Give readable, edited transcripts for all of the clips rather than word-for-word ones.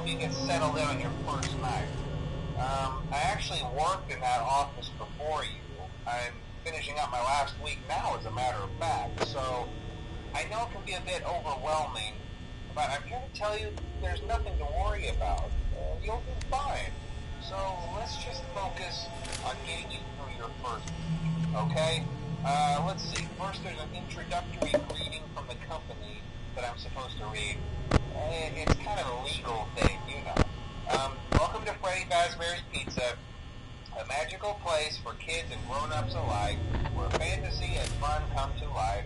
hope you get settled in on your first night. I actually worked in that office before you. I'm finishing up my last week now, as a matter of fact, so I know it can be a bit overwhelming, but I'm here to tell you there's nothing to worry about. You'll be fine. So let's just focus on getting you through your first week, okay? Let's see. First, there's an introductory greeting from the company that I'm supposed to read. It's kind of a legal thing, you know. Welcome to Freddy Fazbear's Pizza, a magical place for kids and grown-ups alike, where fantasy and fun come to life.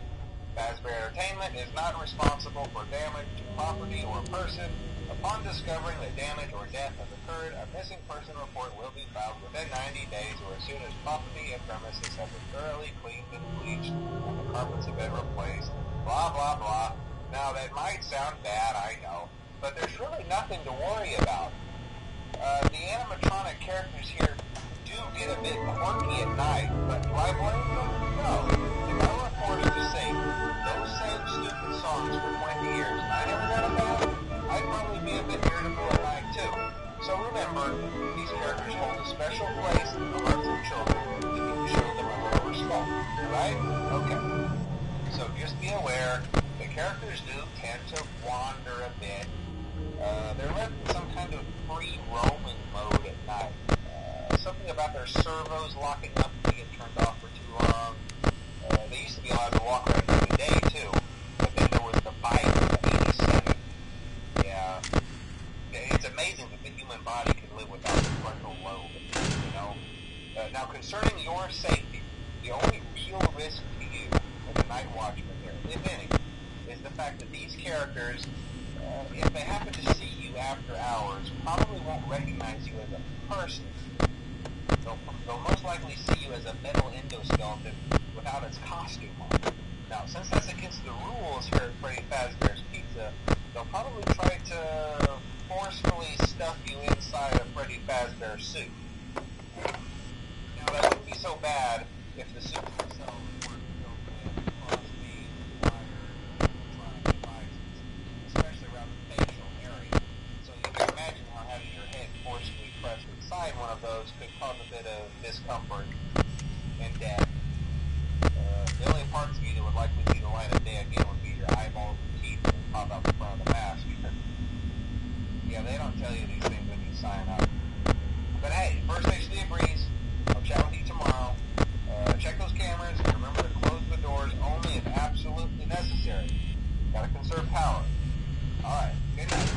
Fazbear Entertainment is not responsible for damage to property or person. Upon discovering that damage or death has occurred, a missing person report will be filed within 90 days or as soon as property and premises have been thoroughly cleaned and bleached and the carpets have been replaced. Blah, blah, blah. Now, that might sound bad, I know, but there's really nothing to worry about. The animatronic characters here do get a bit quirky at night, but do I blame them? No. If I were forced to sing those same stupid songs for 20 years and I never got a bath, I'd probably be a bit irritable at night too. So remember, these characters hold a special place in the hearts of children if you show them a little respect, right? Okay. So just be aware, the characters do tend to wander a bit. They're left in some kind of free roaming mode at night. Something about their servos locking up and being turned off for too long. They used to be allowed to walk around during the day too, but then there was the bite of 87. Yeah. It's amazing that the human body can live without the frontal lobe, you know? Now, concerning your safety, the only real risk to you as a night watchman here, if any, is the fact that these characters, if they happen to see you after hours, probably won't recognize you as a person. They'll most likely see you as a metal endoskeleton without its costume on. Now, since that's against the rules here at Freddy Fazbear's Pizza, they'll probably try to forcefully stuff you inside a Freddy Fazbear suit. Now, that wouldn't be so bad if the suits themselves weren't filled with cross-beam, wire, electronic devices, especially around the facial area. So you can imagine how having your head forcefully pressed inside one of those could cause a bit of discomfort and death. The only parts of you that would likely see the light of day again would be your eyeballs and teeth that pop out the front of the mask. Yeah, they don't tell you these things when you sign up. But hey, first station debriefs. I'll chat with you tomorrow. Check those cameras and remember to close the doors only if absolutely necessary. Gotta conserve power. Alright, good night.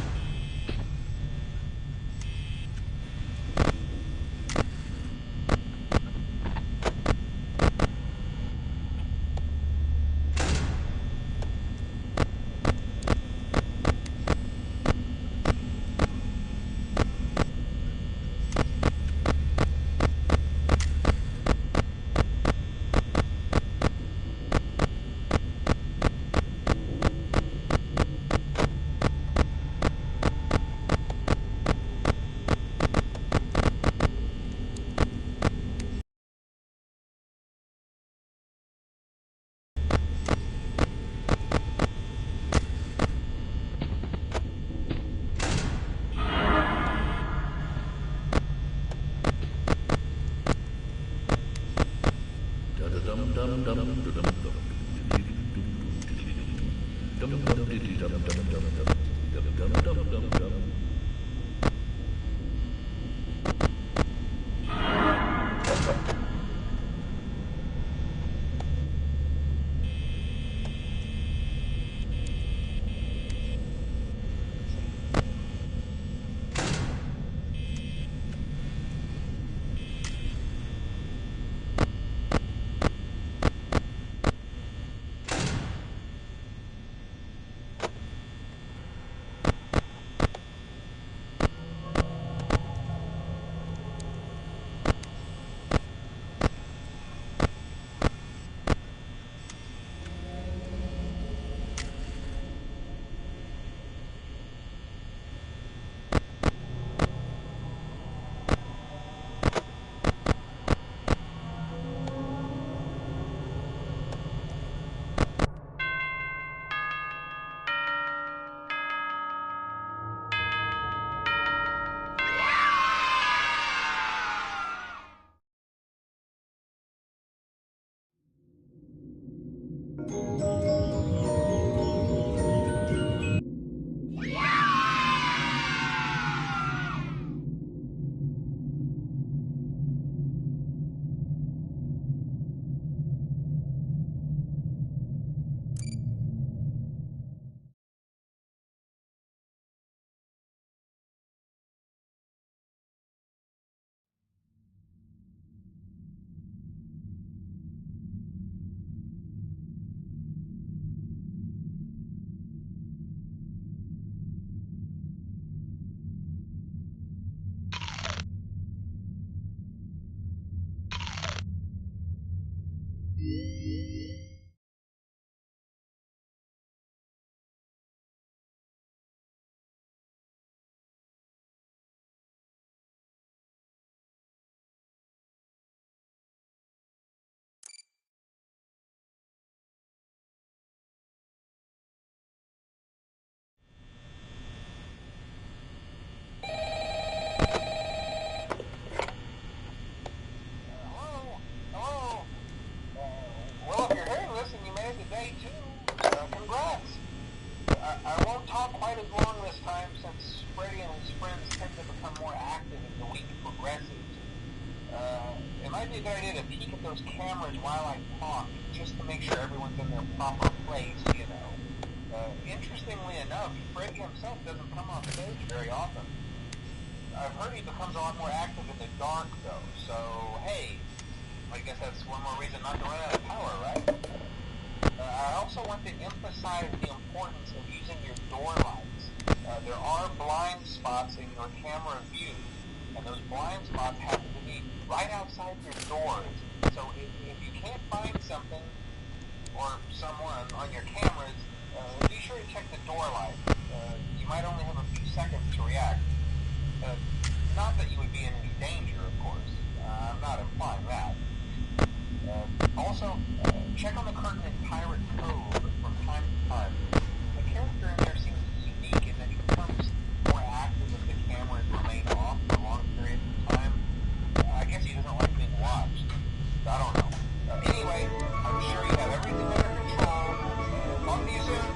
Freddie and his friends tend to become more active as the week progresses. It might be a good idea to peek at those cameras while I talk, just to make sure everyone's in their proper place, you know. Interestingly enough, Freddie himself doesn't come off stage very often. I've heard he becomes a lot more active in the dark, though, so hey, I guess that's one more reason not to run out of power, right? I also want to emphasize the importance of using your door lights. There are blind spots in your camera view, and those blind spots happen to be right outside your doors. So if you can't find something or someone on your cameras, be sure to check the door light. You might only have a few seconds to react. Not that you would be in any danger, of course. I'm not implying that. Also, check on the curtain in Pirate Cove from time to time. The character in there seems unique in that he becomes more active if the cameras remain off for long periods of time. I guess he doesn't like being watched. I don't know. Anyway, I'm sure you have everything under control. Talk to you soon.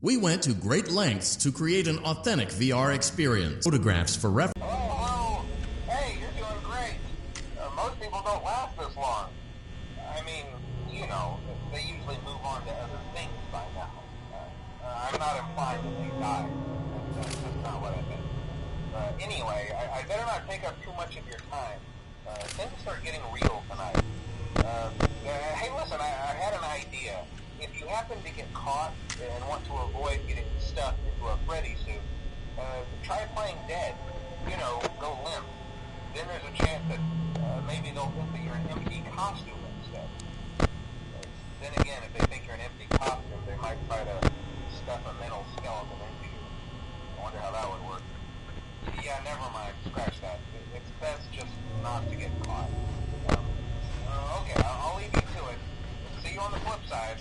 We went to great lengths to create an authentic VR experience. Photographs for reference. Oh, hey, you're doing great. Most people don't last this long. I mean, you know, they usually move on to other things by now. I'm not implying that they died. That's not what I meant. Anyway, I better not take up too much of your time. Things start getting real tonight. Hey, listen, I had an idea. If you happen to get caught and want to avoid getting stuffed into a Freddy suit, try playing dead. You know, go limp. Then there's a chance that maybe they'll think that you're an empty costume instead. Then again, if they think you're an empty costume, they might try to stuff a mental skeleton into you. I wonder how that would work. Yeah, never mind. Scratch that. It's best just not to get caught. Okay, I'll leave you to it. See you on the flip side.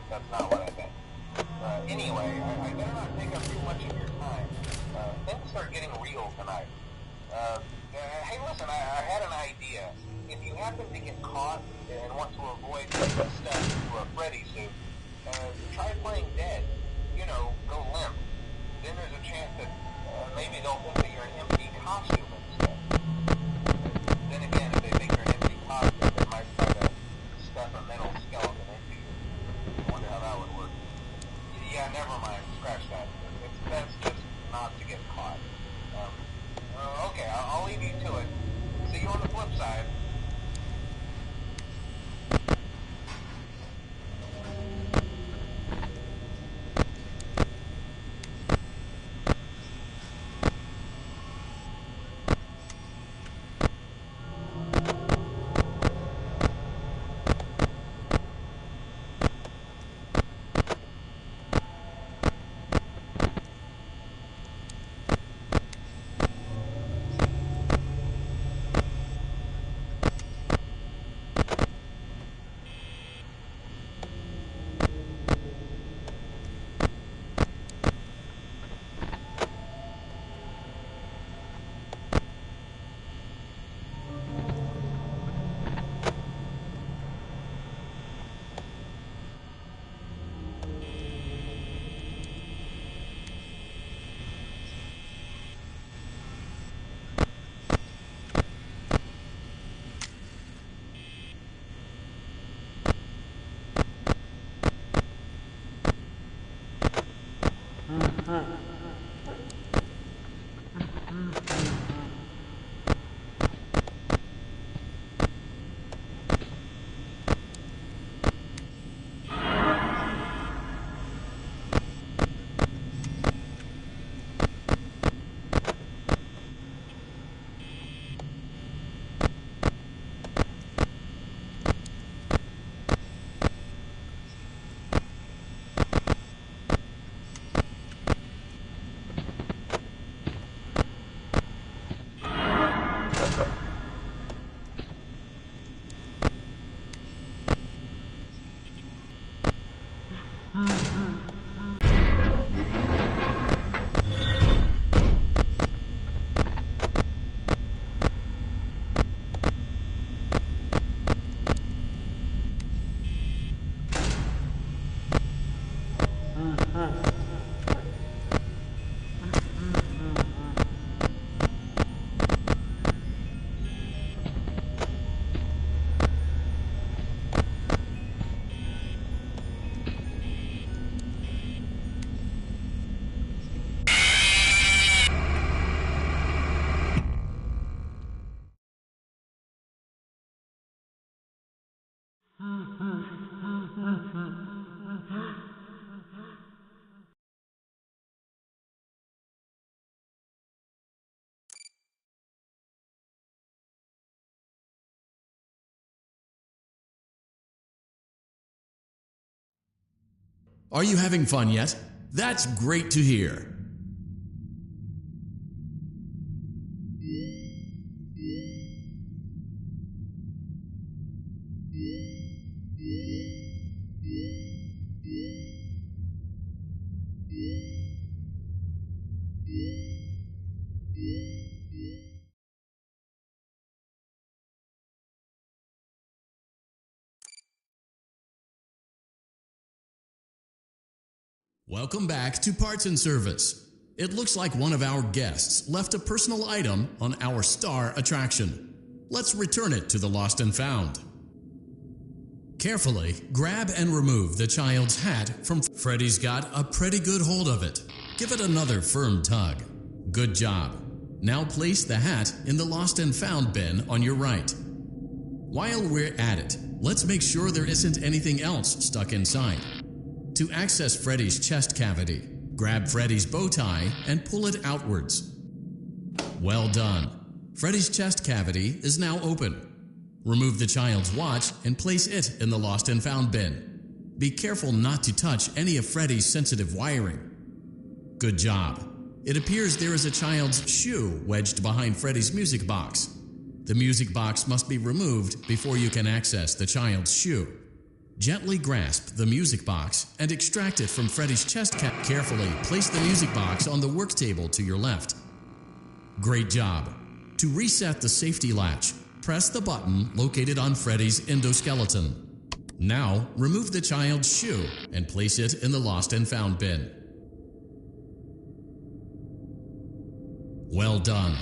That's not what I meant. Anyway, I better not take up too much of your time. Things start getting real tonight. Hey, listen, I had an idea. If you happen to get caught and want to avoid getting stuffed into a Freddy suit, try playing dead. You know, go limp. Then there's a chance that maybe they'll think that you're an empty costume instead. Then again, if they think you're an empty costume, they might try to stuff a mental skeleton into you. I wonder how that would work. Yeah, never mind. Scratch that. It's best just not to get caught. Okay, I'll leave you to it. See you on the flip side. Are you having fun yet? That's great to hear. Welcome back to Parts and Service. It looks like one of our guests left a personal item on our star attraction. Let's return it to the Lost and Found. Carefully grab and remove the child's hat from Freddy's got a pretty good hold of it. Give it another firm tug. Good job. Now place the hat in the Lost and Found bin on your right. While we're at it, let's make sure there isn't anything else stuck inside. To access Freddy's chest cavity, grab Freddy's bow tie and pull it outwards. Well done. Freddy's chest cavity is now open. Remove the child's watch and place it in the Lost and Found bin. Be careful not to touch any of Freddy's sensitive wiring. Good job. It appears there is a child's shoe wedged behind Freddy's music box. The music box must be removed before you can access the child's shoe. Gently grasp the music box and extract it from Freddy's chest cap. Carefully place the music box on the work table to your left. Great job. To reset the safety latch, press the button located on Freddy's endoskeleton. Now, remove the child's shoe and place it in the Lost and Found bin. Well done.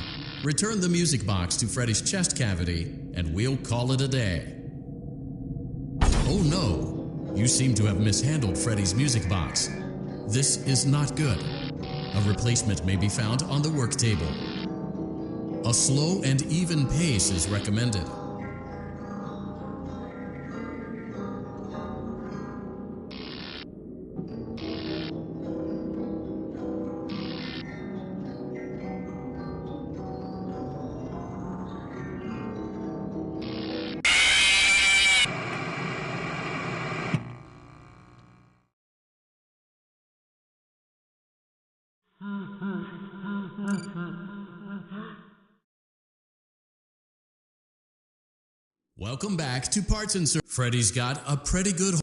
Return the music box to Freddy's chest cavity and we'll call it a day. Oh no! You seem to have mishandled Freddy's music box. This is not good. A replacement may be found on the work table. A slow and even pace is recommended. Welcome back to Parts and Service. Freddy's got a pretty good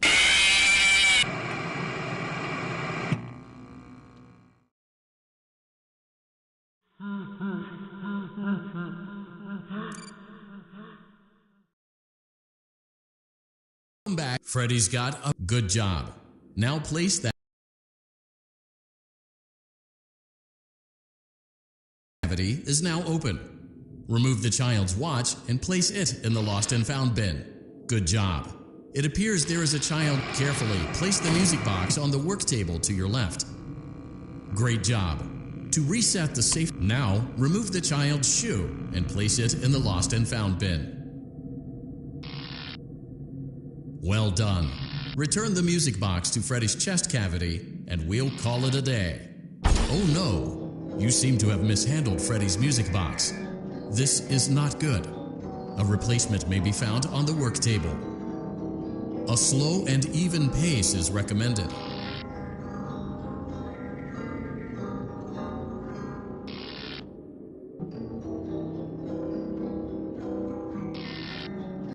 Welcome back. Freddy's got a good job. Now place that cavity is now open. Remove the child's watch and place it in the Lost and Found bin. Good job. It appears there is a child. Carefully place the music box on the work table to your left. Great job. To reset the safe, now remove the child's shoe and place it in the Lost and Found bin. Well done. Return the music box to Freddy's chest cavity and we'll call it a day. Oh no! You seem to have mishandled Freddy's music box. This is not good. A replacement may be found on the work table. A slow and even pace is recommended.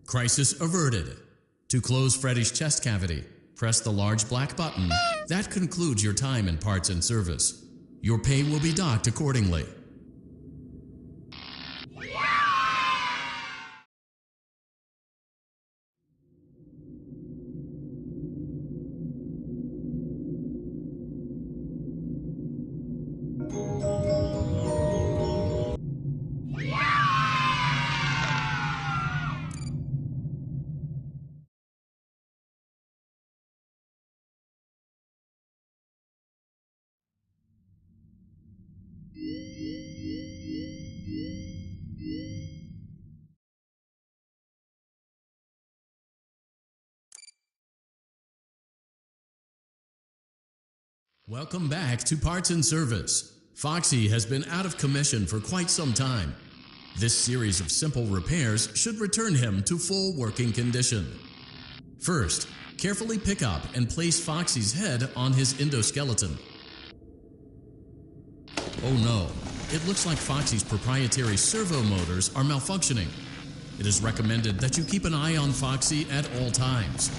Crisis averted. To close Freddy's chest cavity, Press the large black button. That concludes your time in parts and service. Your pay will be docked accordingly. Welcome back to Parts and Service. Foxy has been out of commission for quite some time. This series of simple repairs should return him to full working condition. First, carefully pick up and place Foxy's head on his endoskeleton. Oh no, it looks like Foxy's proprietary servo motors are malfunctioning. It is recommended that you keep an eye on Foxy at all times.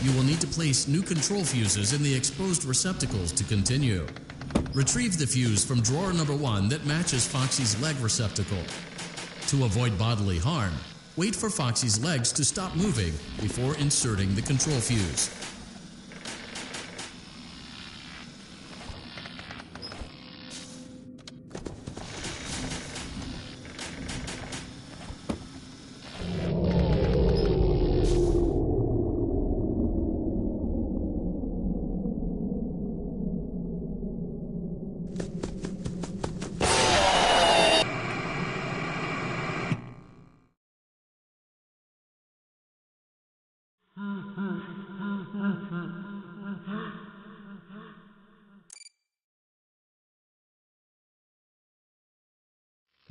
You will need to place new control fuses in the exposed receptacles to continue. Retrieve the fuse from drawer number 1 that matches Foxy's leg receptacle. To avoid bodily harm, wait for Foxy's legs to stop moving before inserting the control fuse.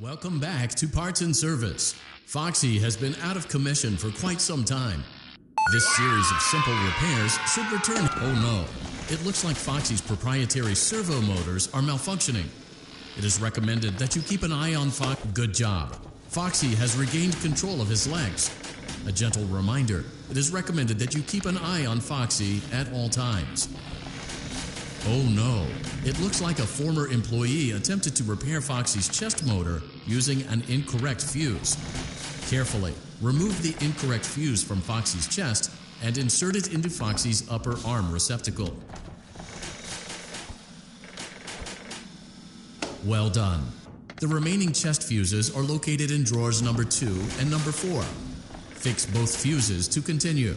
Welcome back to Parts and Service. Foxy has been out of commission for quite some time. This series of simple repairs should return. Oh no, it looks like Foxy's proprietary servo motors are malfunctioning. It is recommended that you keep an eye on Foxy. Good job. Foxy has regained control of his legs. A gentle reminder, it is recommended that you keep an eye on Foxy at all times. Oh no, it looks like a former employee attempted to repair Foxy's chest motor using an incorrect fuse. Carefully, remove the incorrect fuse from Foxy's chest and insert it into Foxy's upper arm receptacle. Well done. The remaining chest fuses are located in drawers number 2 and number 4. Fix both fuses to continue.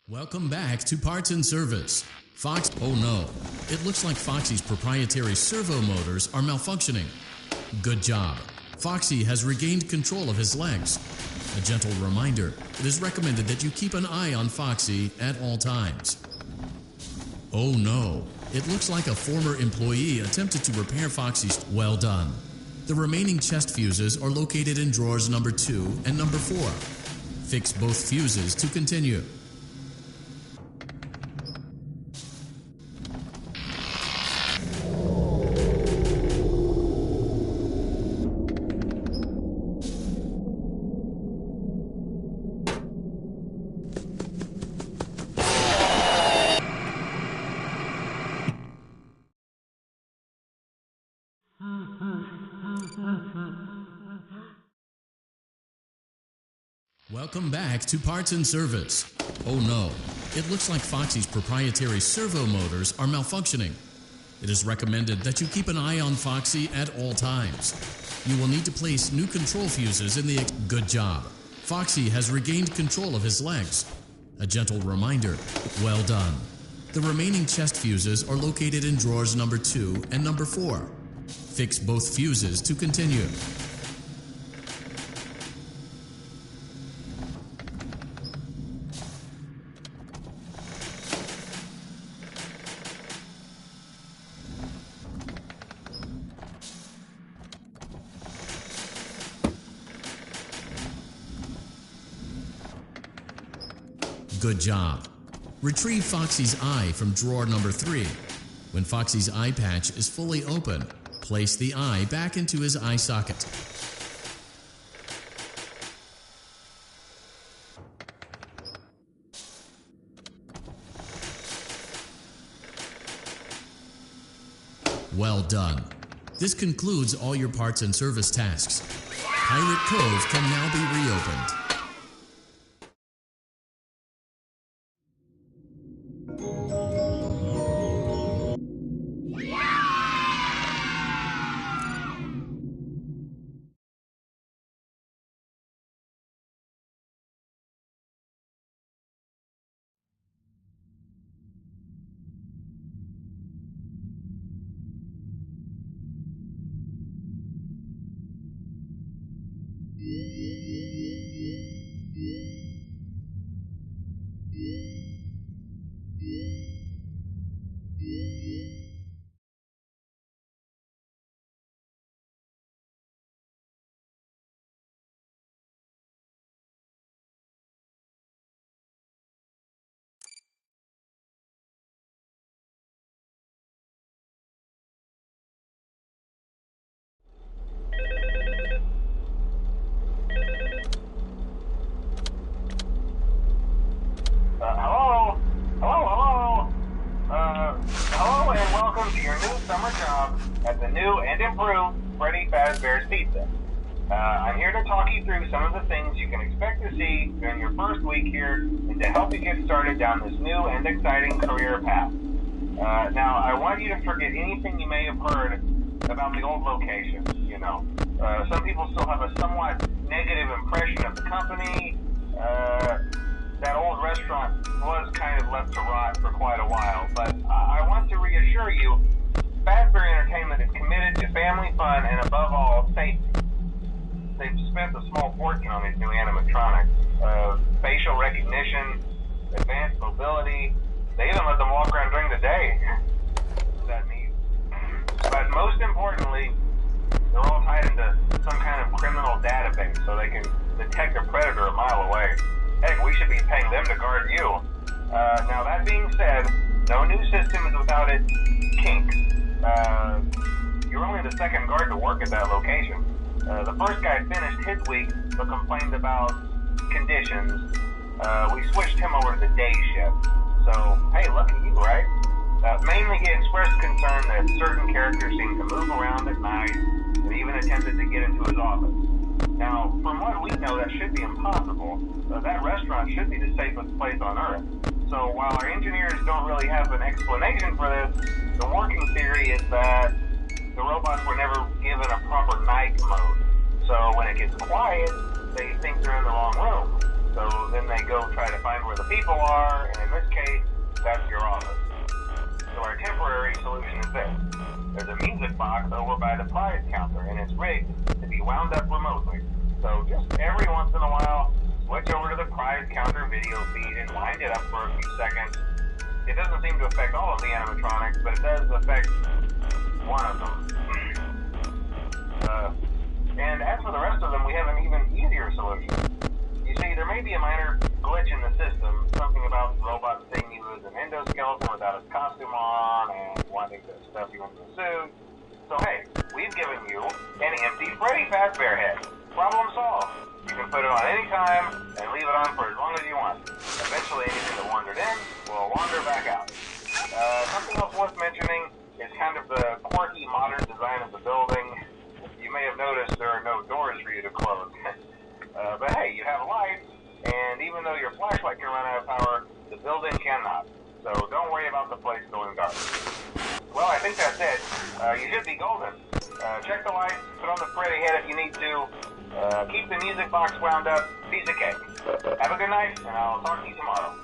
Welcome back to Parts and Service. Oh no, it looks like Foxy's proprietary servo motors are malfunctioning. Good job. Foxy has regained control of his legs. A gentle reminder, it is recommended that you keep an eye on Foxy at all times. Oh no, it looks like a former employee attempted to repair Foxy's. Well done. The remaining chest fuses are located in drawers number 2 and number 4. Fix both fuses to continue. Welcome back to Parts and Service. Oh no, it looks like Foxy's proprietary servo motors are malfunctioning. It is recommended that you keep an eye on Foxy at all times. You will need to place new control fuses in the... Good job. Foxy has regained control of his legs. A gentle reminder, well done. The remaining chest fuses are located in drawers number 2 and number 4. Fix both fuses to continue. Good job. Retrieve Foxy's eye from drawer number 3. When Foxy's eye patch is fully open, place the eye back into his eye socket. Well done. This concludes all your parts and service tasks. Pirate Cove can now be reopened. Hello and welcome to your new summer job at the new and improved Freddy Fazbear's Pizza. I'm here to talk you through some of the things you can expect to see during your first week here and to help you get started down this new and exciting career path. Now, I want you to forget anything you may have heard about the old location. Some people still have a somewhat negative impression of the company. That old restaurant was kind of left to rot for quite a while, but I want to reassure you, Fazbear Entertainment is committed to family fun and above all, safety. They've spent a small fortune on these new animatronics. Facial recognition, advanced mobility, they even let them walk around during the day. That neat. But most importantly, they're all tied into some kind of criminal database so they can detect a predator a mile away. Heck, we should be paying them to guard you. Now that being said, no new system is without its kinks. You're only the second guard to work at that location. The first guy finished his week but complained about conditions. We switched him over to the day shift. So, hey, lucky you, right? Mainly he expressed concern that certain characters seemed to move around at night and even attempted to get into his office. Now, from what we know, that should be impossible. That restaurant should be the safest place on Earth. So while our engineers don't really have an explanation for this, the working theory is that the robots were never given a proper night mode. So when it gets quiet, they think they're in the wrong room. So then they go try to find where the people are, and in this case, that's your office. So our temporary solution is this. There's a music box over by the prize counter, and it's rigged to be wound up remotely. So just every once in a while, switch over to the prize counter video feed and wind it up for a few seconds. It doesn't seem to affect all of the animatronics, but it does affect one of them. And as for the rest of them, we have an even easier solution. You see, there may be a minor glitch in the system, something about the robot seeing you as an endoskeleton without his costume on and wanting to stuff you into a suit. So hey, we've given you an empty Freddy Fazbear head. Problem solved. You can put it on any time and leave it on for as long as you want. Eventually anything that wandered in will wander back out. Something else worth mentioning is kind of the quirky modern design of the building. You may have noticed there are no doors for you to close. But hey, you have lights, and even though your flashlight can run out of power, the building cannot. So don't worry about the place going dark. Well, I think that's it. You should be golden. Check the lights, put on the Freddy head if you need to. Keep the music box wound up. Piece of cake. Have a good night, and I'll talk to you tomorrow.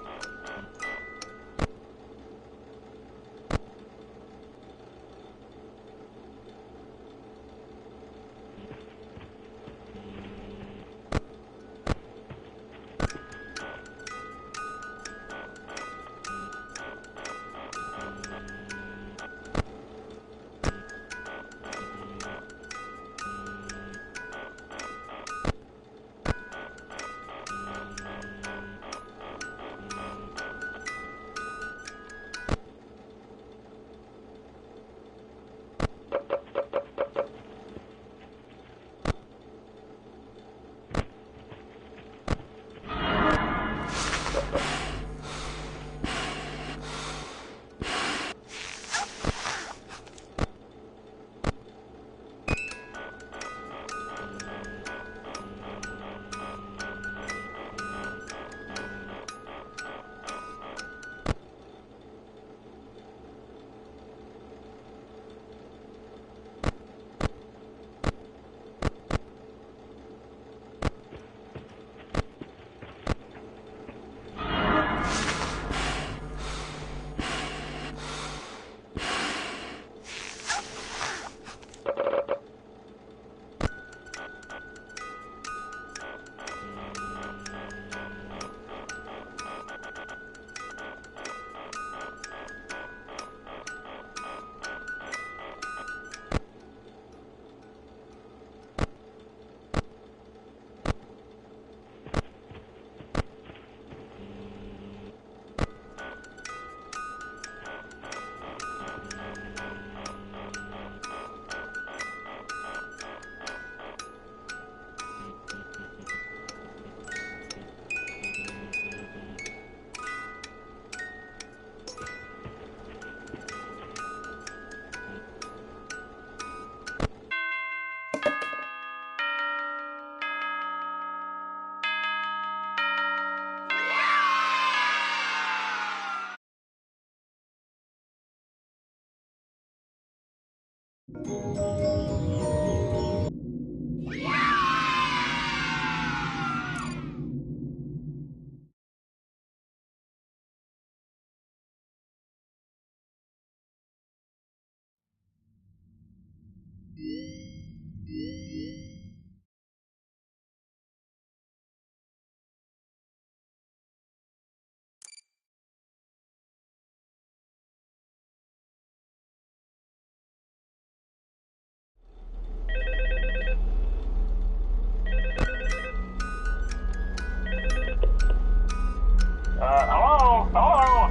Hello?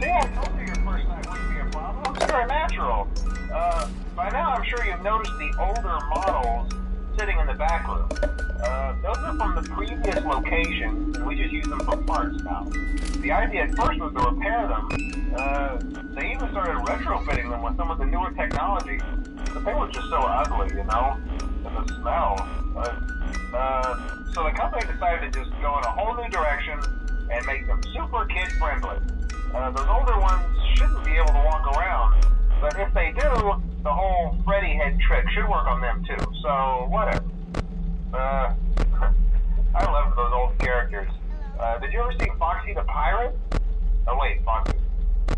See, I told you your first night wouldn't be a problem. It's very natural. By now I'm sure you've noticed the older models sitting in the back room. Those are from the previous location, and we just use them for parts now. The idea at first was to repair them. They even started retrofitting them with some of the newer technology, but they were just so ugly, you know? And the smell. So the company decided to just go in a whole new direction and make them super kid-friendly. Those older ones shouldn't be able to walk around, but if they do, the whole Freddy head trick should work on them too, so whatever. I love those old characters. Did you ever see Foxy the Pirate? Oh wait, Foxy.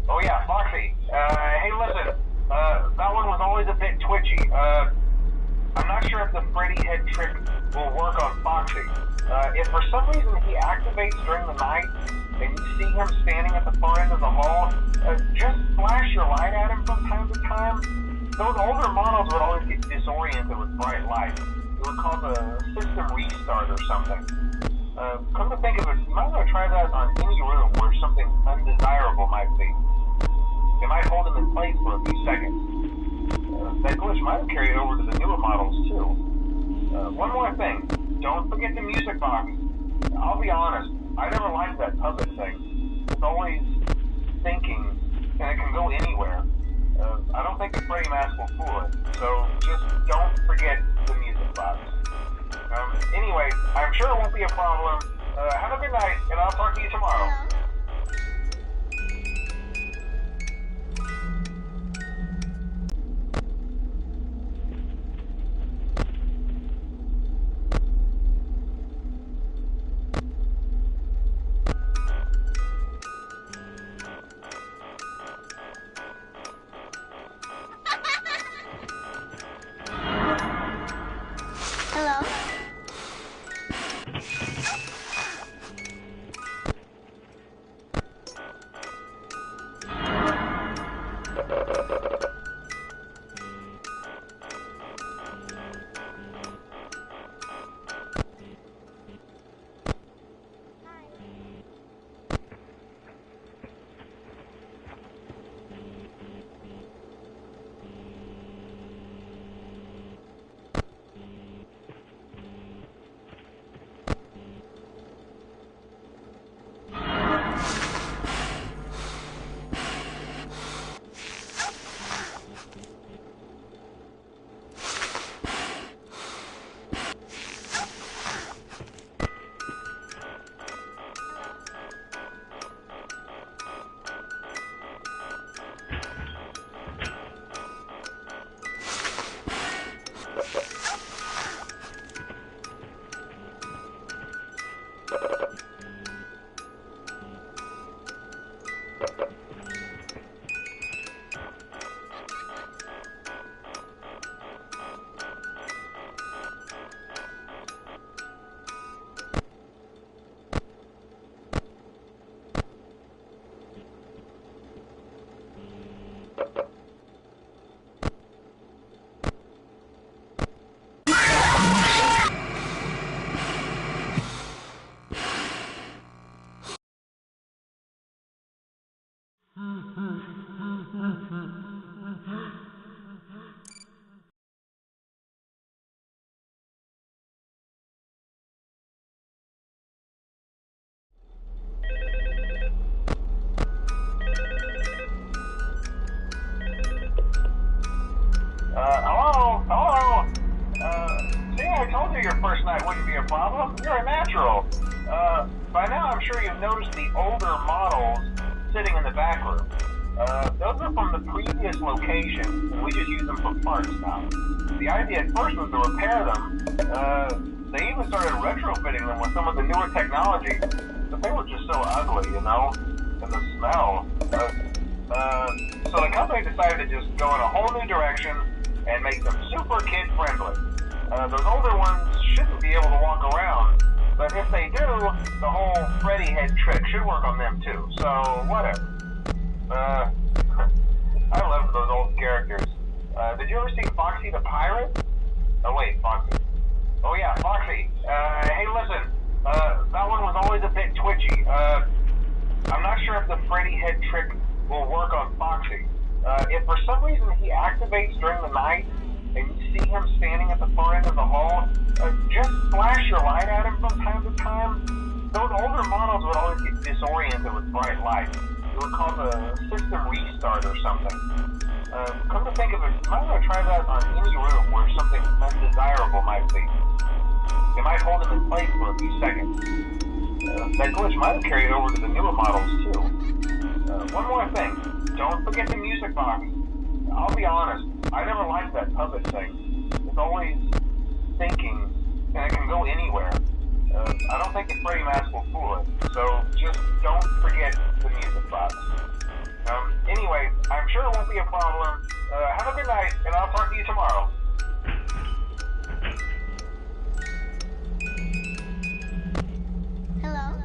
Oh yeah, Foxy. Hey listen, that one was always a bit twitchy. I'm not sure if the Freddy head trick will work on Foxy. If for some reason he activates during the night, and you see him standing at the far end of the hall, just flash your light at him from time to time. Those older models would always get disoriented with bright light. It would cause a system restart or something. Come to think of it, you might want to try that on any room where something undesirable might be. It might hold him in place for a few seconds. That glitch might have carried over to the newer models too. One more thing, don't forget the music box. I'll be honest, I never liked that puppet thing. It's always thinking, and it can go anywhere. I don't think the Freddy mask will fool it, so just don't forget the music box. Anyway, I'm sure it won't be a problem. Have a good night, and I'll talk to you tomorrow. Hello? Hello? See, I told you your first night wouldn't be a problem. You're a natural. By now I'm sure you've noticed the older models sitting in the back room. Those are from the previous location, and we just use them for parts now. The idea at first was to repair them. They even started retrofitting them with some of the newer technology, but they were just so ugly, you know? And the smell. So the company decided to just go in a whole new direction and make them super kid-friendly. Those older ones shouldn't be able to walk around, but if they do, the whole Freddy head trick should work on them too, so whatever. I love those old characters. Did you ever see Foxy the Pirate? Oh wait, Foxy. Oh yeah, Foxy. Hey listen, that one was always a bit twitchy. I'm not sure if the Freddy head trick will work on Foxy. If for some reason he activates during the night, and you see him standing at the far end of the hall, just flash your light at him from time to time. Those older models would always get disoriented with bright light. It would cause a system restart or something. Come to think of it, you might want to try that on any room where something undesirable might be. It might hold him in place for a few seconds. That glitch might have carried over to the newer models too. One more thing, don't forget the music box. I'll be honest, I never liked that puppet thing. It's always thinking, and it can go anywhere. I don't think the Freddy mask will fool it, so just don't forget the music box. Anyway, I'm sure it won't be a problem. Have a good night, and I'll talk to you tomorrow. Hello?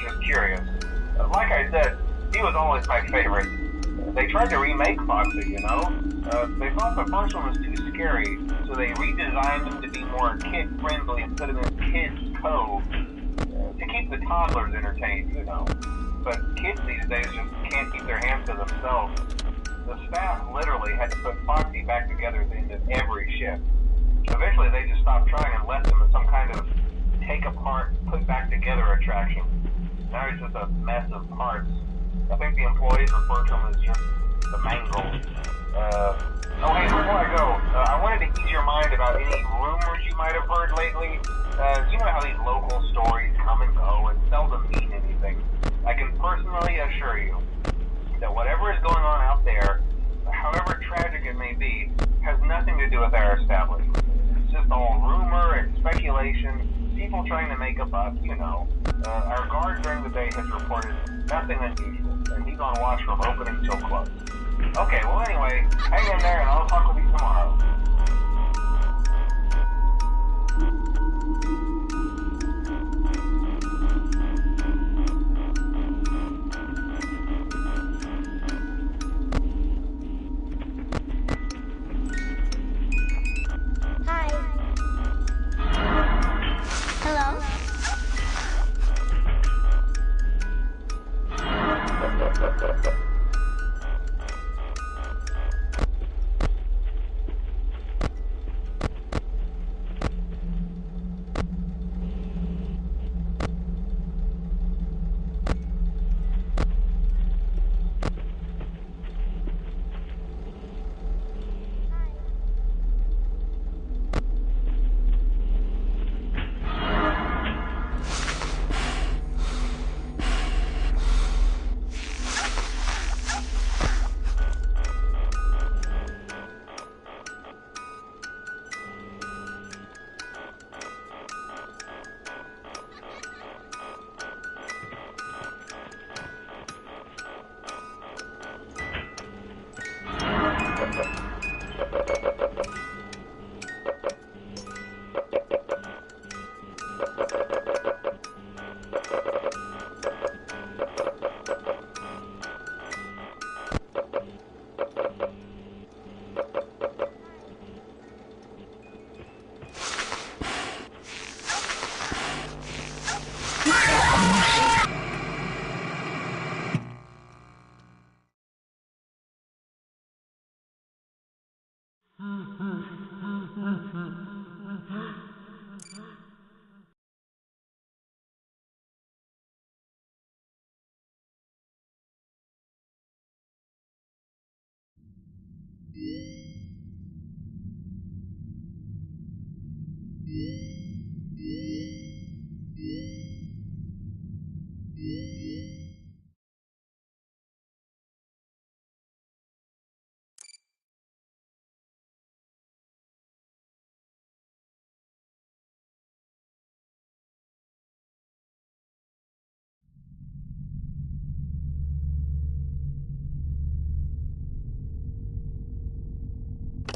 just curious. Like I said, he was always my favorite. They tried to remake Foxy, you know? They thought the first one was too scary, so they redesigned him to be more kid-friendly and put him in Kids Cove to keep the toddlers entertained, you know. But kids these days just can't keep their hands to themselves. The staff literally had to put Foxy back together at the end of every shift. Eventually they just stopped trying and left him as some kind of take-apart, put-back-together attraction. Now he's just a mess of parts. I think the employees refer to him as just the mangle. Oh hey, before I go, I wanted to ease your mind about any rumors you might have heard lately. You know how these local stories come and go and seldom mean anything. I can personally assure you that whatever is going on out there, however tragic it may be, has nothing to do with our establishment. It's just all rumor and speculation, people trying to make a buck, you know. Our guard during the day has reported nothing unusual, and he's on watch from opening till close. Okay, well anyway, hang in there and I'll talk with you tomorrow. Hi. Hello?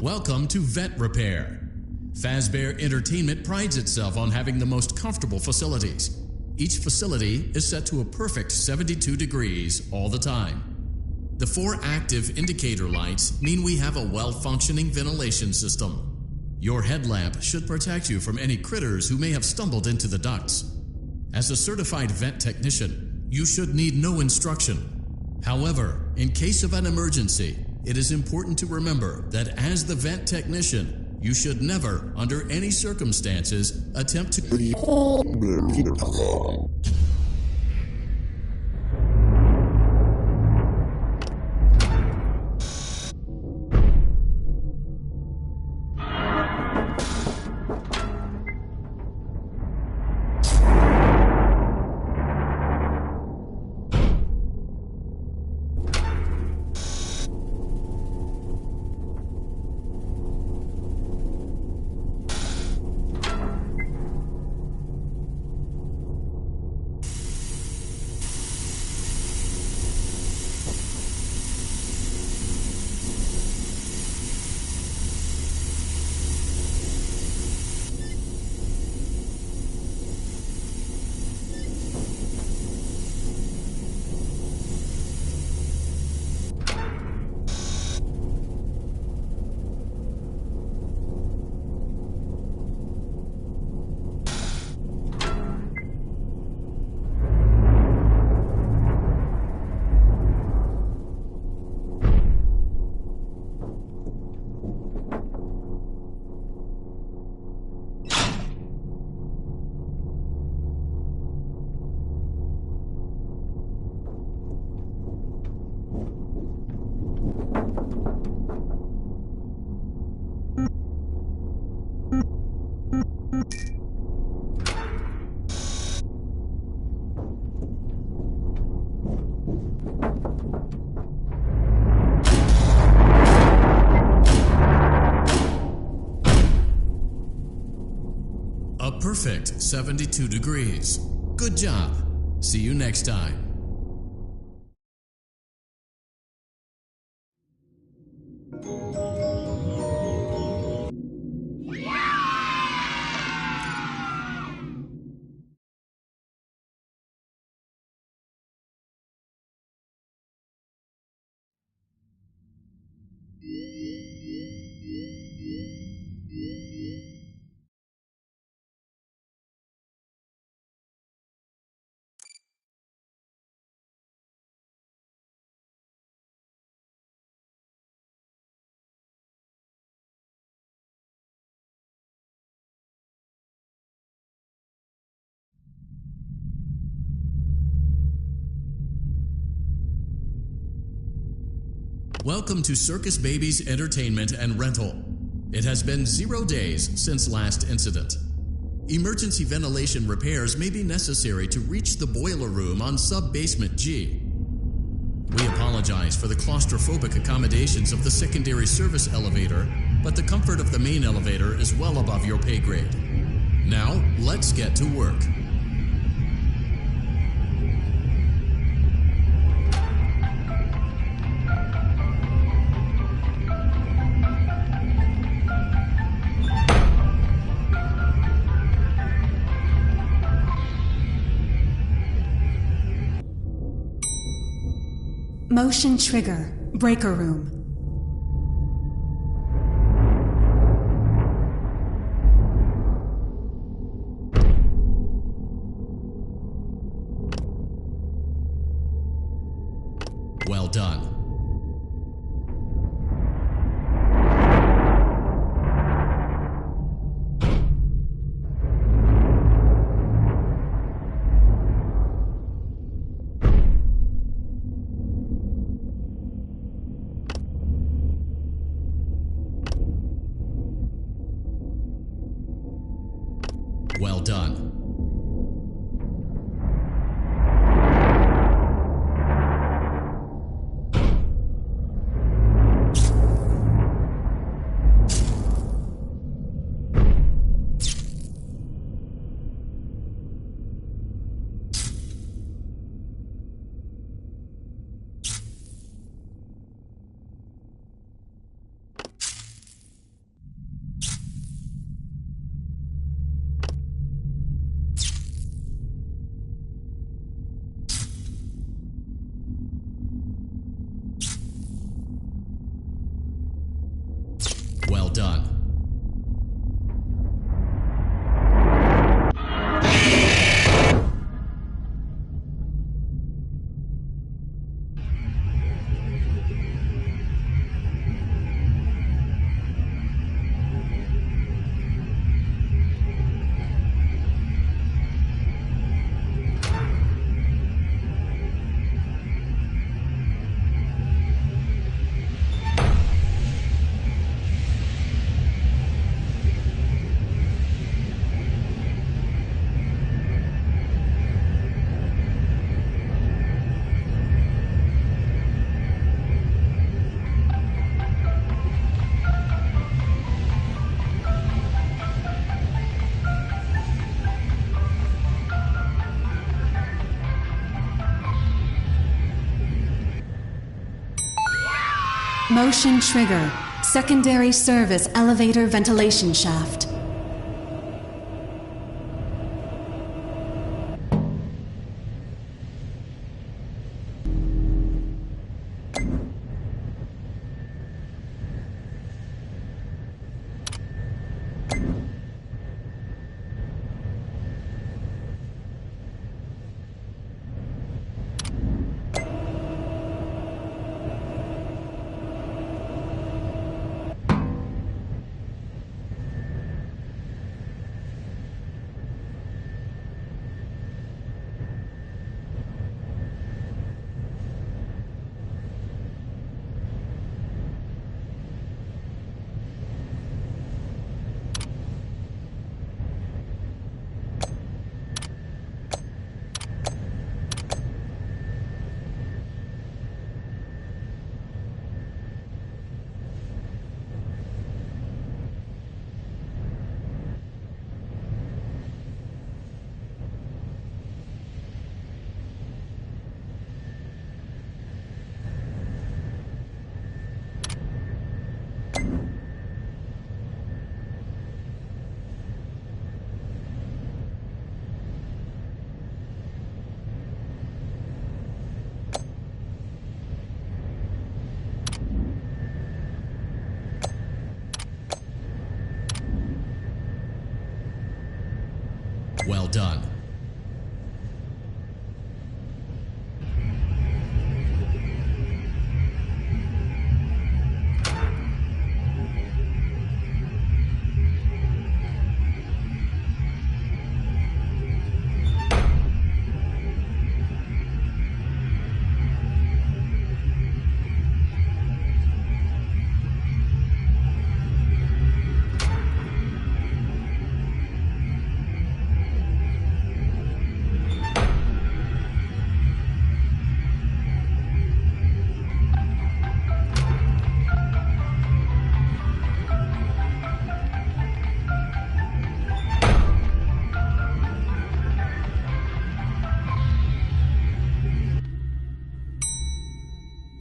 Welcome to Vet Repair. Fazbear Entertainment prides itself on having the most comfortable facilities. Each facility is set to a perfect 72 degrees all the time. The 4 active indicator lights mean we have a well-functioning ventilation system. Your headlamp should protect you from any critters who may have stumbled into the ducts. As a certified vet technician, you should need no instruction. However, in case of an emergency, it is important to remember that as the vet technician, you should never, under any circumstances, attempt to perfect 72 degrees. Good job. See you next time. Welcome to Circus Baby's Entertainment and Rental. It has been 0 days since last incident. Emergency ventilation repairs may be necessary to reach the boiler room on sub-basement G. We apologize for the claustrophobic accommodations of the secondary service elevator, but the comfort of the main elevator is well above your pay grade. Now, let's get to work. Motion trigger, breaker room. Well done. Well done. Well done. Motion trigger, secondary service elevator ventilation shaft. done.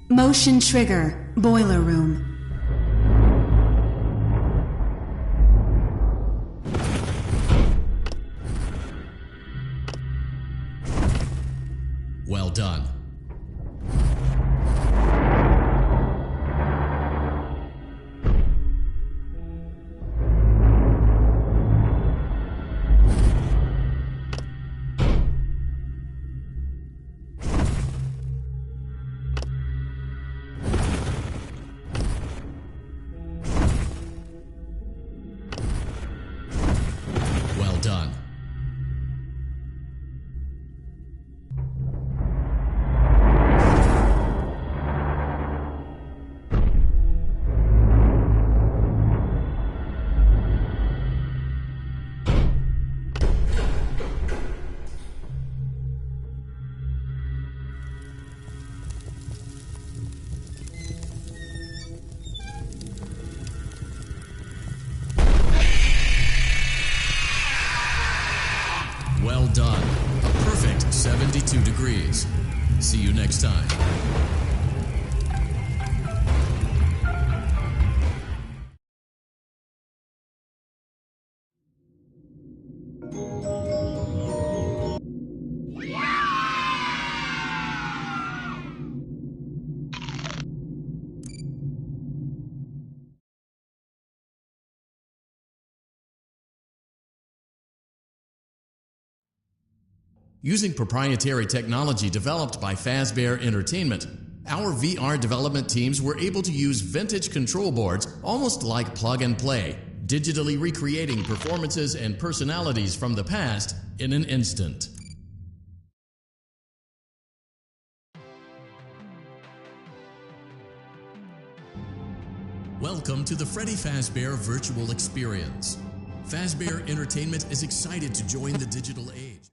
Motion trigger, boiler room. Well done. Well done. Well done. A perfect 72 degrees. See you next time. Using proprietary technology developed by Fazbear Entertainment, our VR development teams were able to use vintage control boards almost like plug and play, digitally recreating performances and personalities from the past in an instant. Welcome to the Freddy Fazbear Virtual Experience. Fazbear Entertainment is excited to join the digital age.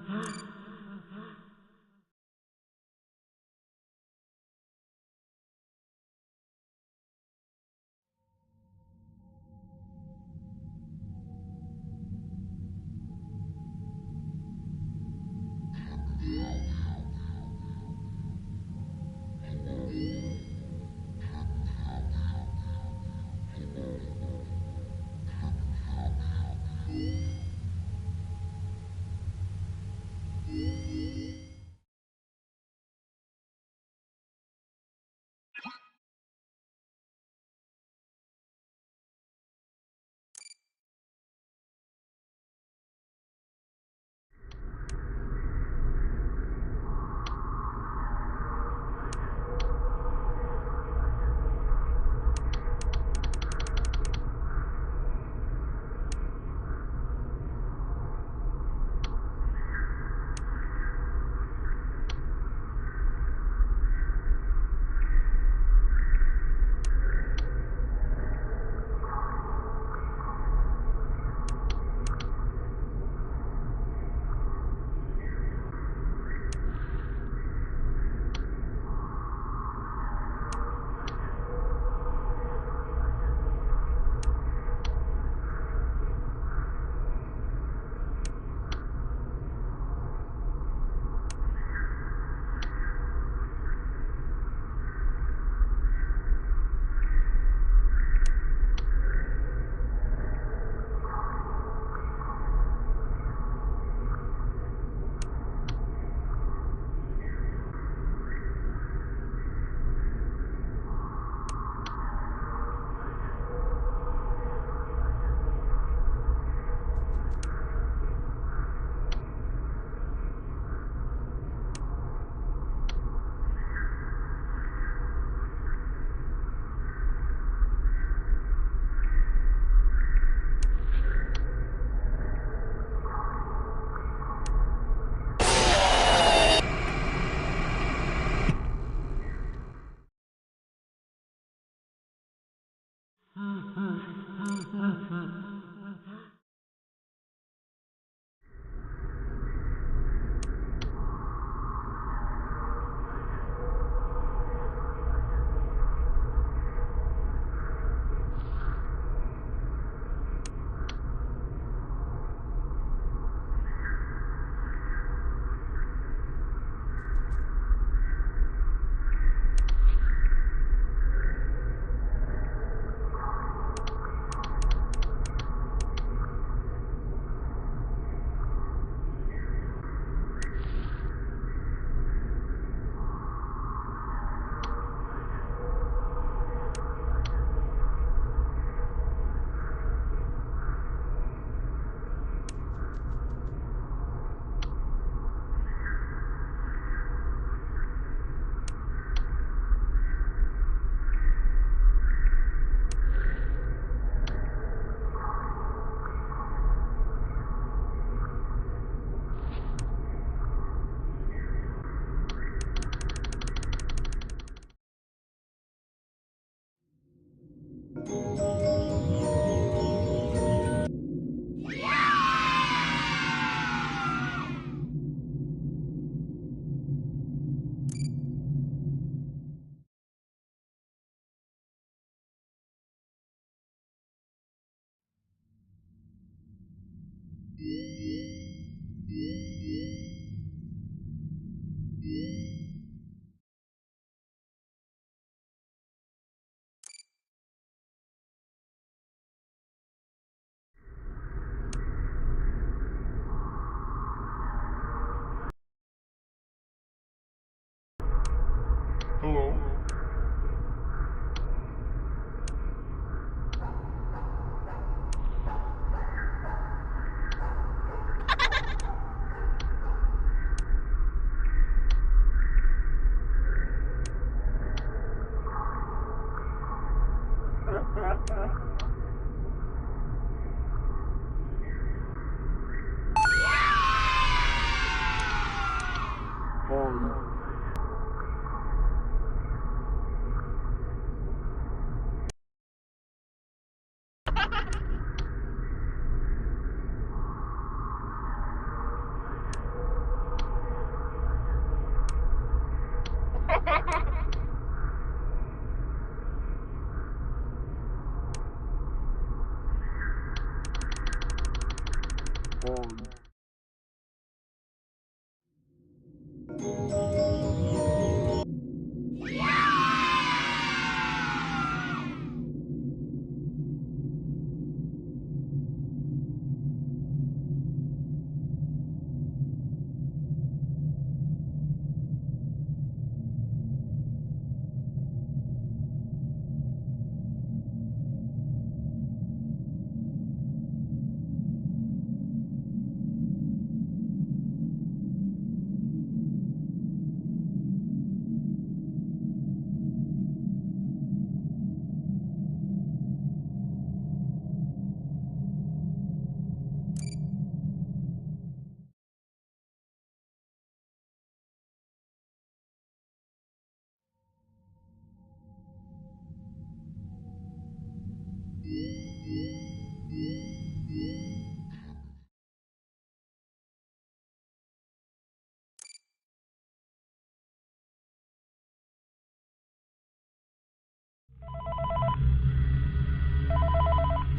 Hello?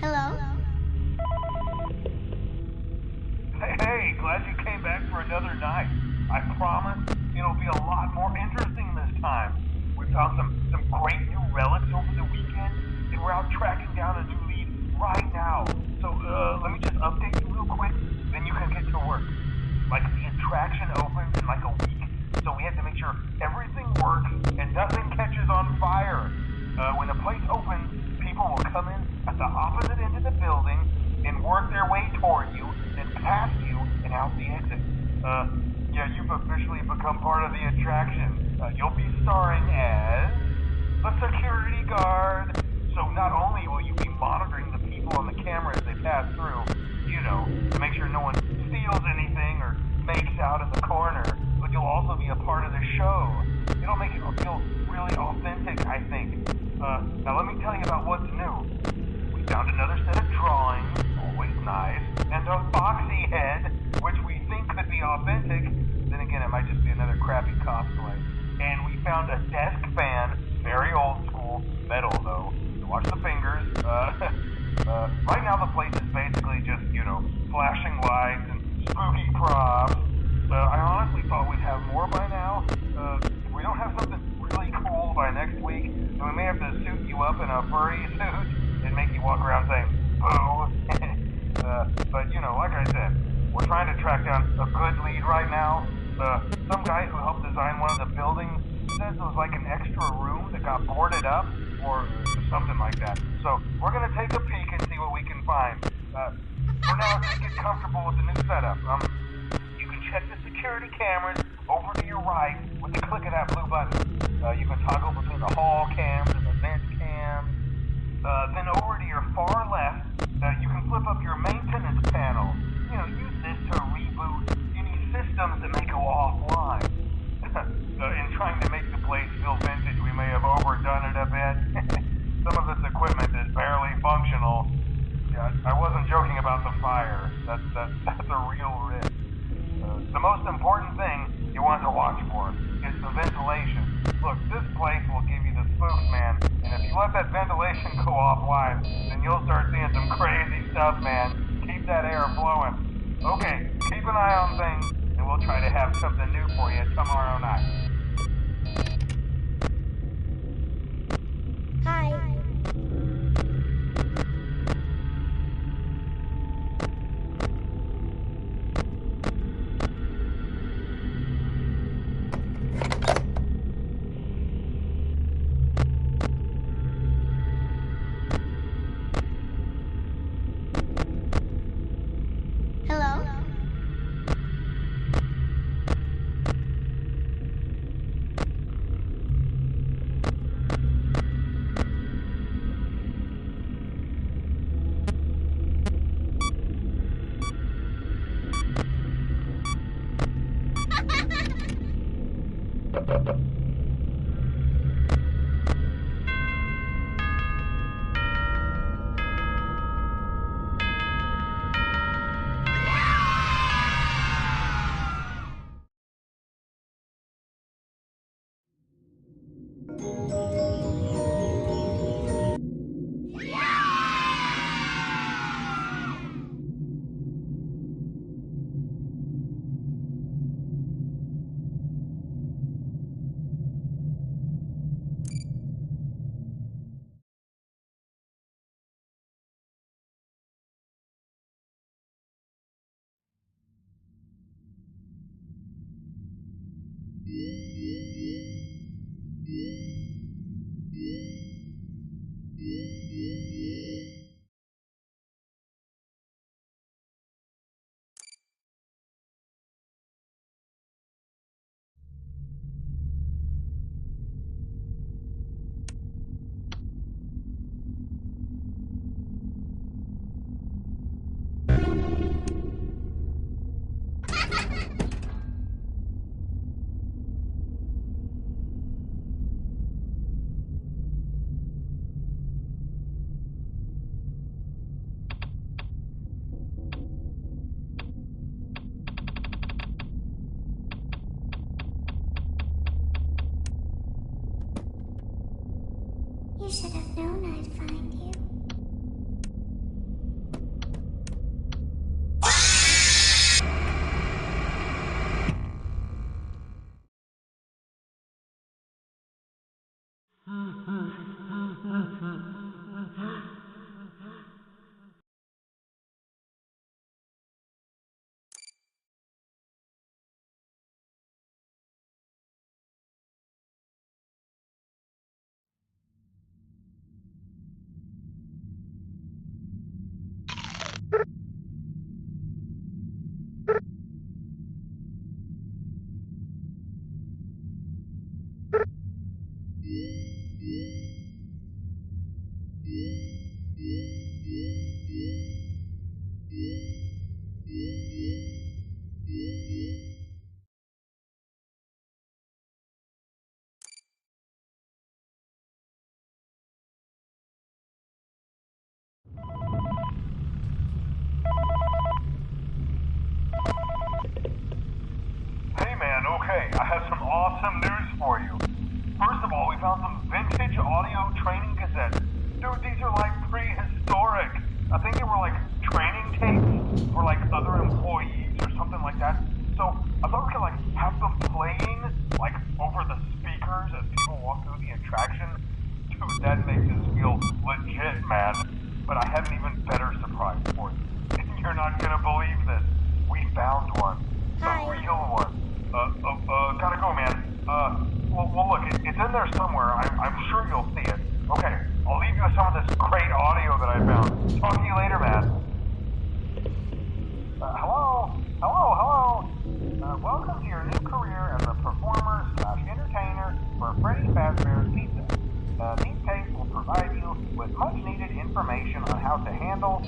Hello? Hey, glad you came back for another night. I promise it'll be a lot more interesting this time. We found some great new relics over the weekend, and we're out tracking down a new lead right now. So, let me just update you real quick, then you can get to work. Like, the attraction opens in like a week, so we have to make sure everything works and nothing catches on fire. When the place opens, people will come in at the opposite end of the building and work their way toward you, then past you, and out the exit. Yeah, you've officially become part of the attraction. You'll be starring as the security guard. So not only will you be monitoring the people on the camera as they pass through, you know, to make sure no one steals anything or makes out in the corner, but you'll also be a part of the show. It'll make it feel really authentic, I think. Now let me tell you about what's new. We found another set of drawings, always nice, and a foxy head, which we think could be authentic. Then again, it might just be another crappy cosplay. And we found a desk fan, very old school, metal though. So watch the fingers. Right now the place is basically just, you know, flashing lights and spooky props. I honestly thought we'd have more by now. If we don't have something really cool by next week, then we may have to suit you up in a furry suit and make you walk around saying, boo. But, you know, like I said, we're trying to track down a good lead right now. Some guy who helped design one of the buildings says it was like an extra room that got boarded up or something like that. So we're going to take a peek and see what we can find. For now, just get comfortable with the new setup. You can check the security cameras over to your right with the click of that blue button. You can toggle between the hall cams and the vent cams. Then over to your far left, you can flip up your maintenance panel. You know, use this to reboot any systems that may go offline. In trying to make the place feel vintage, we may have overdone it a bit. Some of this equipment is barely functional. Yeah, I wasn't joking about the fire. That's a real risk. The most important thing you want to watch for is the ventilation. Look, this place will give you the spooks, man. And if you let that ventilation go offline, then you'll start seeing some crazy stuff, man. Keep that air flowing. Okay, keep an eye on things, and we'll try to have something new for you tomorrow night. Hi. Hello? I have some awesome news for you. First of all, we found some vintage audio training cassettes. Dude, these are like prehistoric. I think they were like training tapes for like other employees or something like that. So I thought we could like have them playing like over the speakers as people walk through the attraction. Dude, that makes us feel legit, man. But I have an even better surprise for you. You're not gonna believe this. We found one. A real one. Gotta go, man. Well, look, it's in there somewhere. I'm sure you'll see it. Okay, I'll leave you with some of this great audio that I found. Talk to you later, man. Hello? Welcome to your new career as a performer/entertainer for Freddy Fazbear's Pizza. These tapes will provide you with much-needed information on how to handle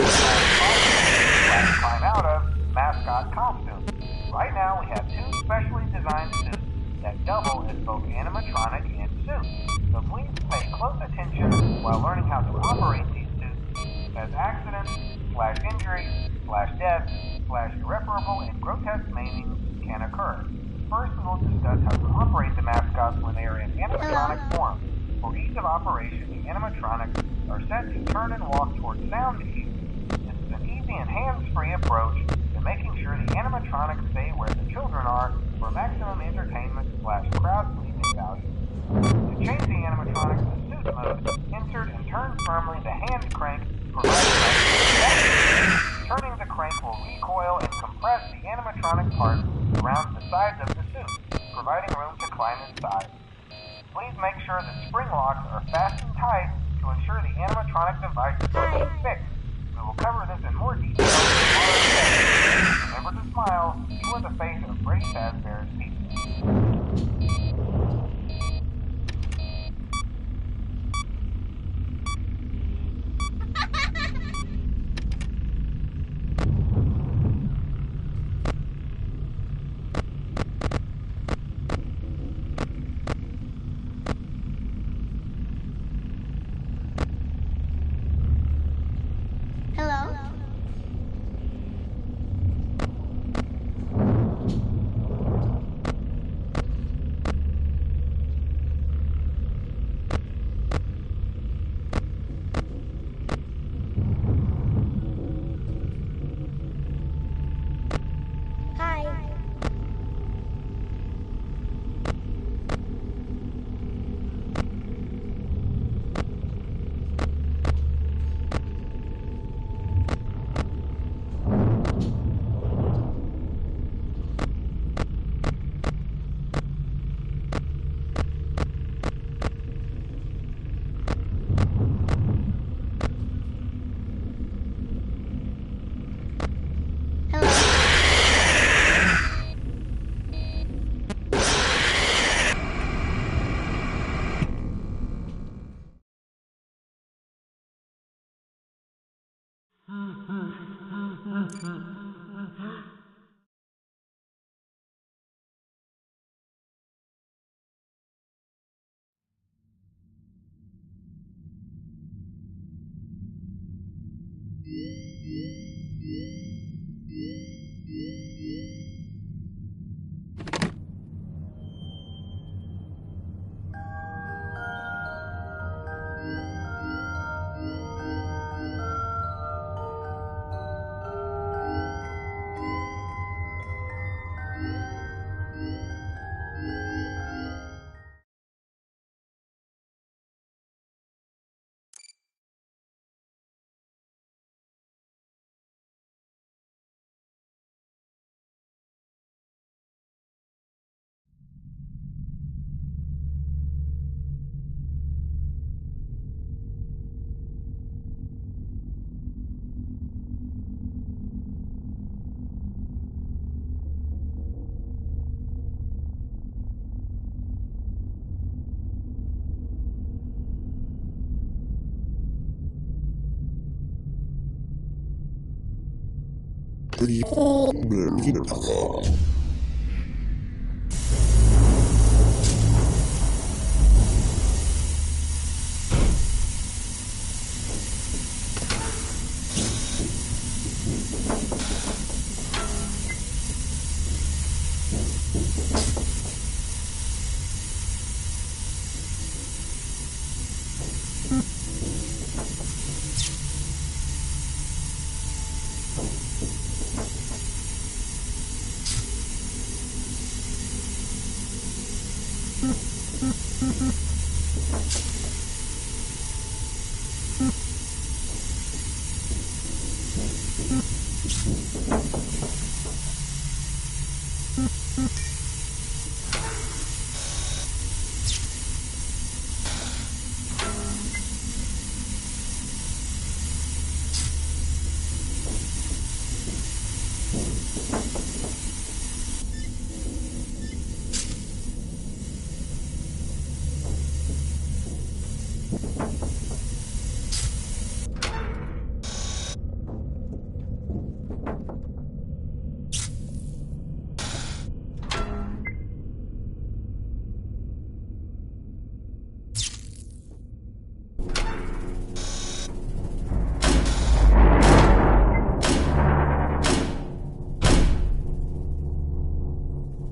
climb out of mascot costumes. Right now, we have 2 specially designed suits that double as both animatronic and suit. So please pay close attention while learning how to operate these suits, as accidents/injury/death/irreparable and grotesque maiming can occur. First, we will discuss how to operate the mascots when they are in animatronic form. For ease of operation, the animatronics are set to turn and walk towards sound cues. This is an easy and hands-free approach to making sure the animatronics stay where the children are for maximum entertainment/crowd-pleasing value. To change the animatronics to suit mode, insert and turn firmly the hand crank provided by the Turning the crank will recoil and compress the animatronic parts around the sides of the suit, providing room to climb inside. Please make sure the spring locks are fastened tight to ensure the animatronic devices are being fixed. We will cover this in more detail tomorrow's session. Remember to smile. You are the face of Freddy Fazbear's Pizza.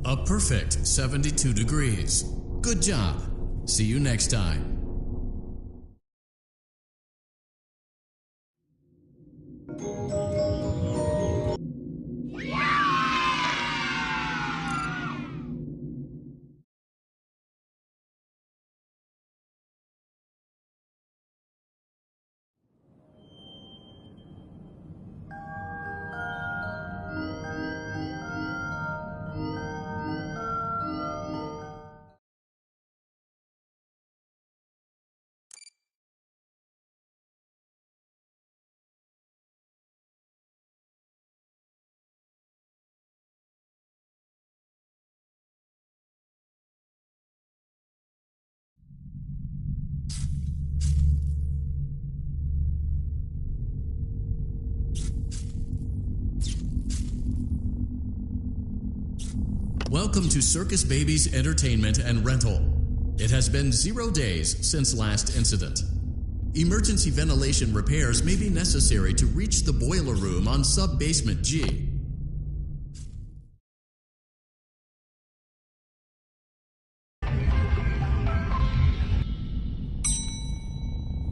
A perfect 72 degrees. Good job. See you next time. Welcome to Circus Baby's Entertainment and Rental. It has been 0 days since last incident. Emergency ventilation repairs may be necessary to reach the boiler room on sub-basement G.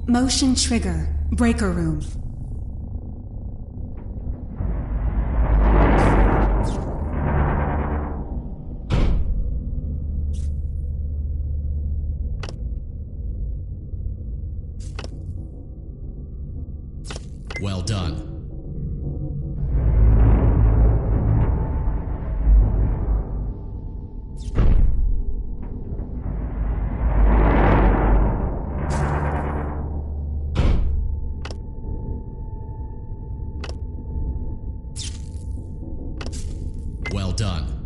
Motion trigger. Breaker room. Well done. Well done.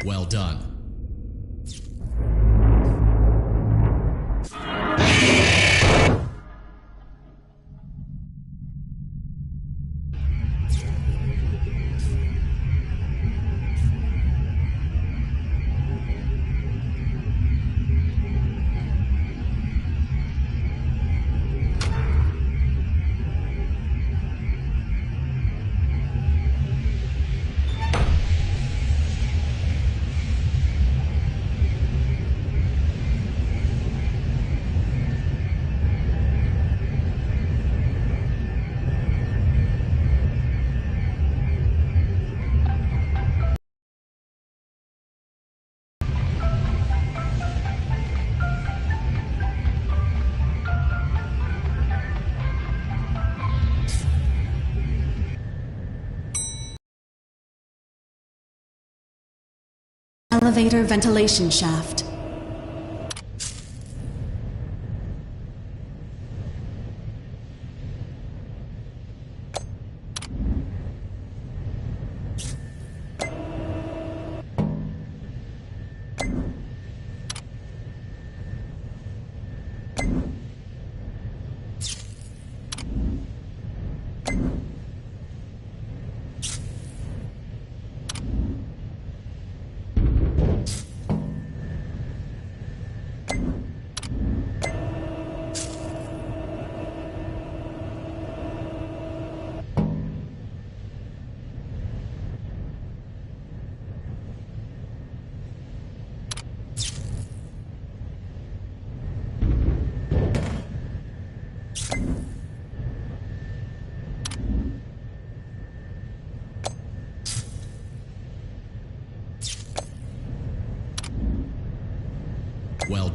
Well done. Elevator ventilation shaft.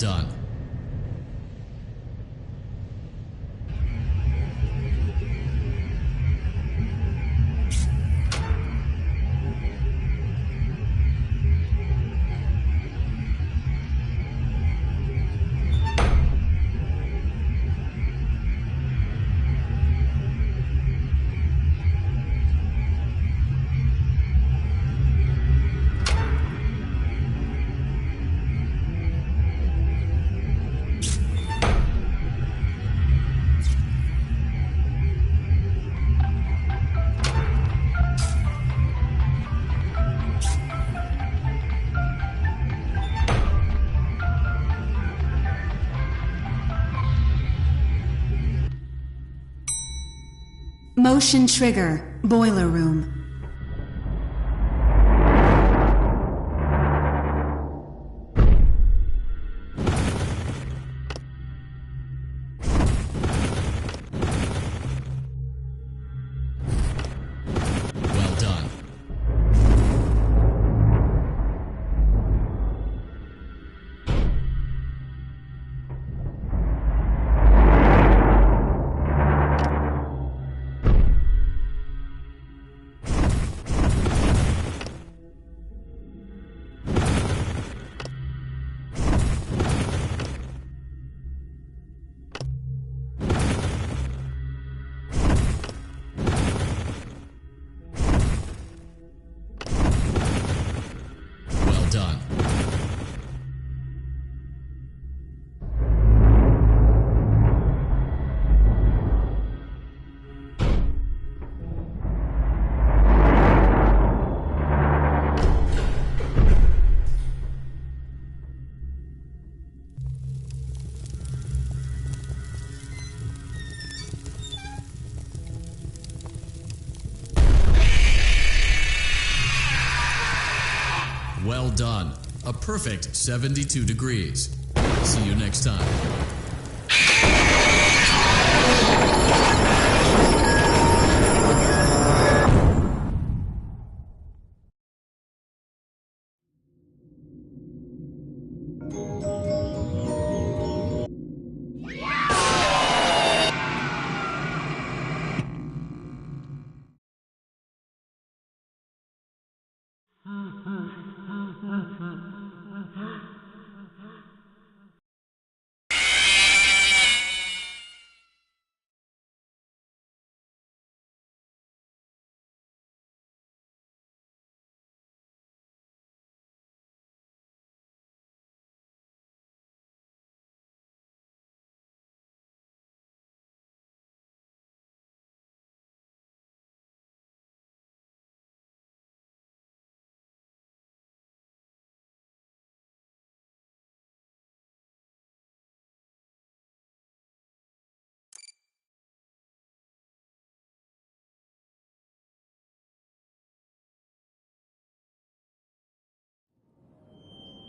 done. Motion trigger, boiler room. Well done. Well done. Well done. A perfect 72 degrees. See you next time.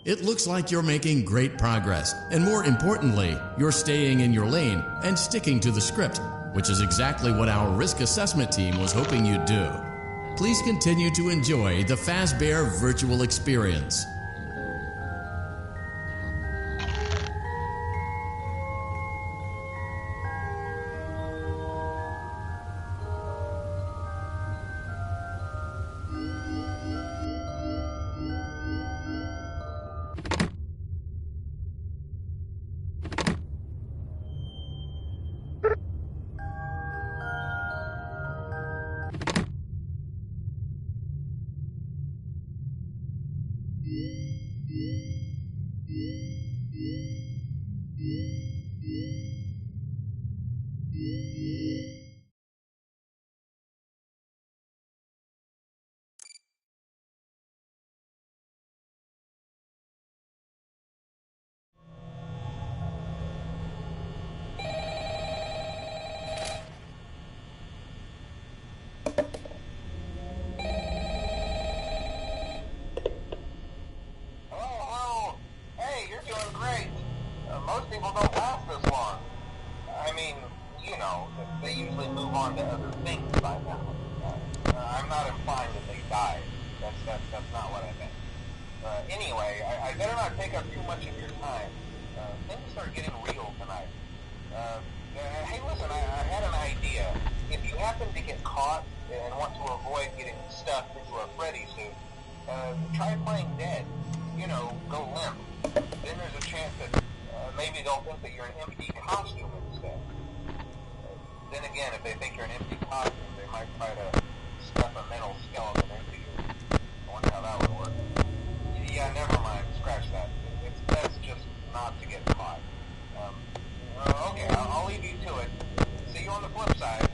It looks like you're making great progress, and more importantly, you're staying in your lane and sticking to the script, which is exactly what our risk assessment team was hoping you'd do. Please continue to enjoy the Fazbear virtual experience. Most people don't last this long. I mean, you know, they usually move on to other things by now. I'm not implying that they died. That's not what I meant. Anyway, I better not take up too much of your time. Things are getting real tonight. Hey, listen, I had an idea. If you happen to get caught and want to avoid getting stuffed into a Freddy suit, try playing dead. You know, go limp. Then there's a chance that maybe they'll think that you're an empty costume instead. Then again, if they think you're an empty costume, they might try to stuff a mental skeleton into you. I wonder how that would work. Yeah, never mind. Scratch that. It's best just not to get caught. Okay, I'll leave you to it. See you on the flip side.